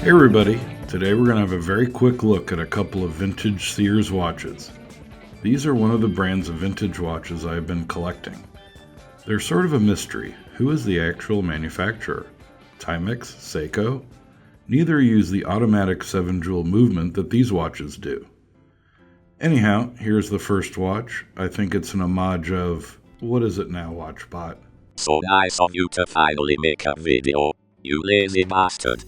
Hey everybody, today we're going to have a very quick look at a couple of vintage Sears watches. These are one of the brands of vintage watches I've been collecting. They're sort of a mystery. Who is the actual manufacturer? Timex? Seiko? Neither use the automatic 7-jewel movement that these watches do. Anyhow, here's the first watch. I think it's an homage of... what is it now, Watchbot? So nice of you to finally make a video, you lazy bastard.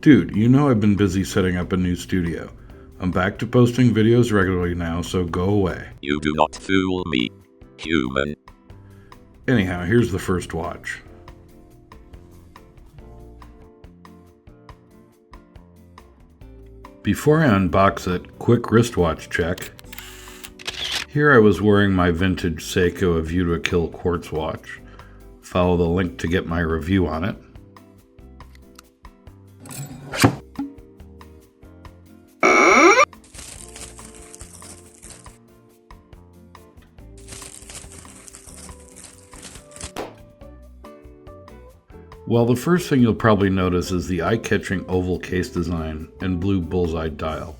Dude, you know I've been busy setting up a new studio. I'm back to posting videos regularly now, so go away. You do not fool me, human. Anyhow, here's the first watch. Before I unbox it, quick wristwatch check. Here I was wearing my vintage Seiko A View to a Kill quartz watch. Follow the link to get my review on it. Well, the first thing you'll probably notice is the eye-catching oval case design and blue bullseye dial.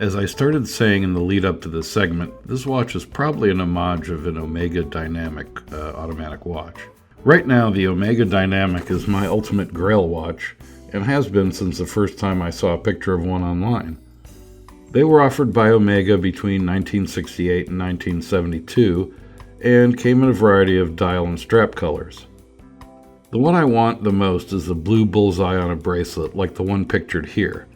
As I started saying in the lead up to this segment, this watch is probably an homage of an Omega Dynamic automatic watch. Right now, the Omega Dynamic is my ultimate grail watch, and has been since the first time I saw a picture of one online. They were offered by Omega between 1968 and 1972, and came in a variety of dial and strap colors. The one I want the most is the blue bullseye on a bracelet like the one pictured here.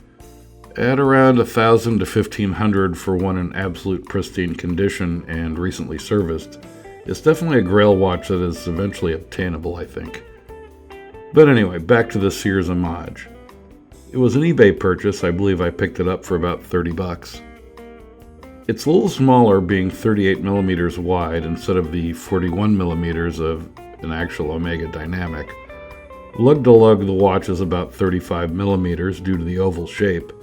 At around $1,000 to $1,500 for one in absolute pristine condition and recently serviced, it's definitely a grail watch that is eventually obtainable, I think. But anyway, back to the Sears homage. It was an eBay purchase. I believe I picked it up for about 30 bucks. It's a little smaller, being 38 millimeters wide instead of the 41 millimeters of an actual Omega Dynamic. Lug to lug, the watch is about 35 millimeters due to the oval shape.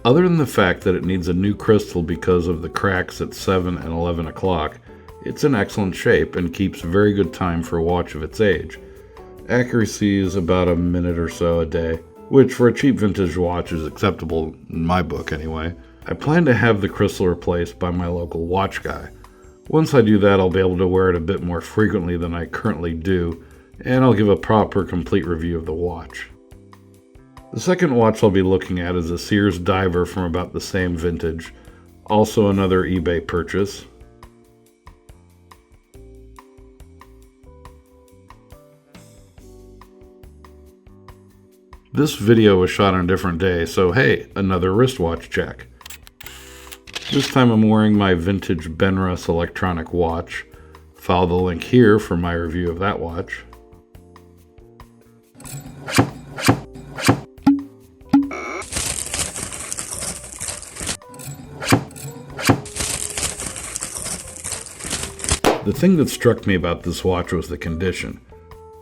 Other than the fact that it needs a new crystal because of the cracks at 7 and 11 o'clock, it's in excellent shape and keeps very good time for a watch of its age. Accuracy is about a minute or so a day, which for a cheap vintage watch is acceptable in my book anyway. I plan to have the crystal replaced by my local watch guy. Once I do that, I'll be able to wear it a bit more frequently than I currently do, and I'll give a proper, complete review of the watch. The second watch I'll be looking at is a Sears Diver from about the same vintage, also another eBay purchase. This video was shot on a different day, so hey, another wristwatch check. This time I'm wearing my vintage Benrus electronic watch. Follow the link here for my review of that watch. The thing that struck me about this watch was the condition.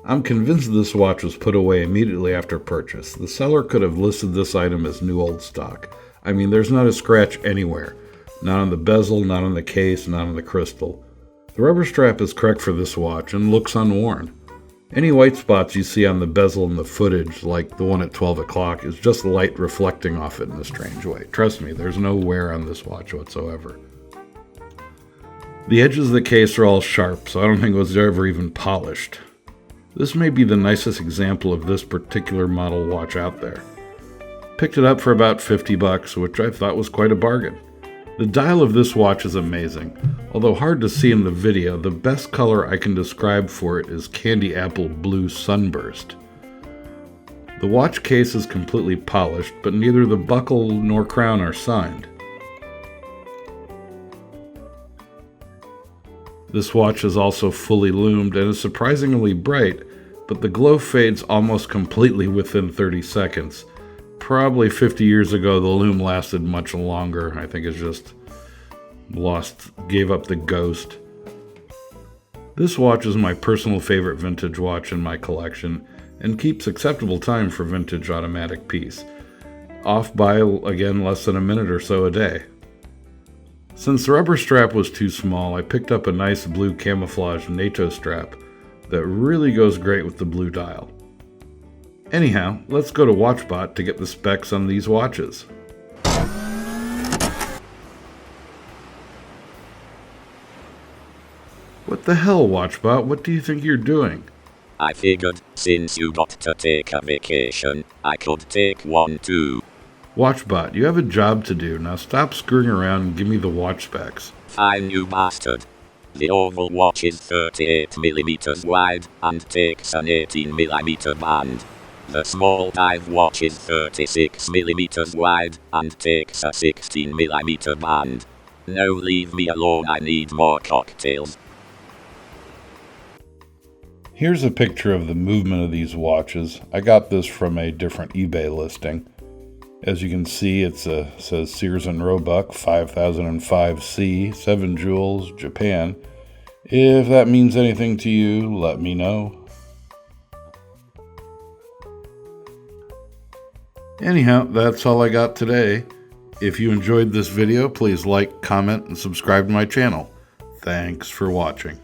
I'm convinced this watch was put away immediately after purchase. The seller could have listed this item as new old stock. I mean, there's not a scratch anywhere. Not on the bezel, not on the case, not on the crystal. The rubber strap is correct for this watch and looks unworn. Any white spots you see on the bezel in the footage, like the one at 12 o'clock, is just light reflecting off it in a strange way. Trust me, there's no wear on this watch whatsoever. The edges of the case are all sharp, so I don't think it was ever even polished. This may be the nicest example of this particular model watch out there. Picked it up for about 50 bucks, which I thought was quite a bargain. The dial of this watch is amazing. Although hard to see in the video, the best color I can describe for it is candy apple blue sunburst. The watch case is completely polished, but neither the buckle nor crown are signed. This watch is also fully loomed and is surprisingly bright, but the glow fades almost completely within 30 seconds. Probably 50 years ago, the loom lasted much longer. I think it's just gave up the ghost. This watch is my personal favorite vintage watch in my collection and keeps acceptable time for vintage automatic piece. Off by, again, less than a minute or so a day. Since the rubber strap was too small, I picked up a nice blue camouflage NATO strap that really goes great with the blue dial. Anyhow, let's go to Watchbot to get the specs on these watches. What the hell, Watchbot? What do you think you're doing? I figured, since you got to take a vacation, I could take one too. Watchbot, you have a job to do. Now stop screwing around and give me the watch specs. Fine, you bastard. The oval watch is 38mm wide and takes an 18mm band. The small dive watch is 36mm wide and takes a 16mm band. Now leave me alone, I need more cocktails. Here's a picture of the movement of these watches. I got this from a different eBay listing. As you can see, it says Sears and Roebuck 5005C, 7 jewels, Japan. If that means anything to you, let me know. Anyhow, that's all I got today. If you enjoyed this video, please like, comment, and subscribe to my channel. Thanks for watching.